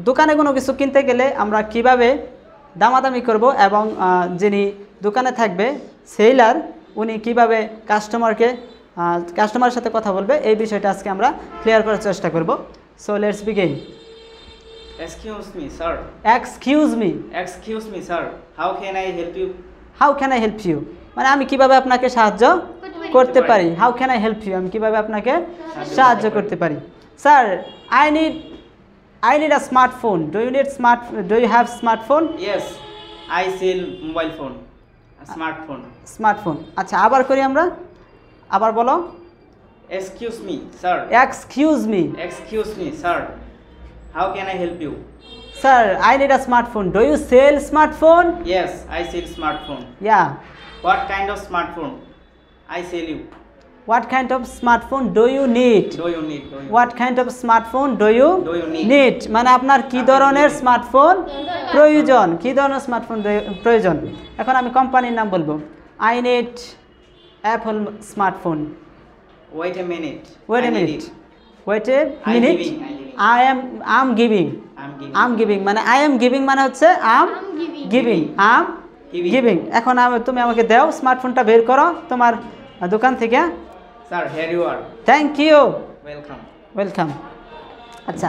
দোকানে কোনো কিছু কিনতে গেলে আমরা কিভাবে দামাদামি করব এবং যিনি দোকানে থাকবে সেলার উনি কিভাবে কাস্টমারের সাথে কথা বলবে এই বিষয়টা আজকে আমরা ক্লিয়ার করার চেষ্টা করব। So let's begin. Excuse me, sir. Excuse me. Excuse me, sir. How can I help you? How can I help you? মানে আমি কিভাবে আপনাকে সাহায্য করতে পারি। How can I help you? আমি কিভাবে আপনাকে সাহায্য করতে পারি। Sir, I need a smartphone. Do you have smartphone? Yes, I sell mobile phone. A smartphone. Smartphone. আচ্ছা, আবার করি আমরা। আবার বলো। Excuse me, sir. Excuse me. Excuse me, sir. How can I help you? Sir, I need a smartphone. Do you sell smartphone? Yes, I sell smartphone. Yeah. What kind of smartphone? I sell you. What kind of smartphone do you need? What kind of smartphone do you need? মানে আপনার কি ধরনের smartphone প্রয়োজন, কি ধরনের smartphone প্রয়োজন। এখন আমি কোম্পানির নাম বলবো। I need Apple smartphone. Wait a minute. Wait a minute. I'm giving মানে I am giving মানে হচ্ছে I'm giving. এখন তুমি আমাকে দাও, স্মার্টফোনটা বের করো তোমার দোকান থেকে। Sir, here you are. Thank you. Welcome. Welcome. আচ্ছা।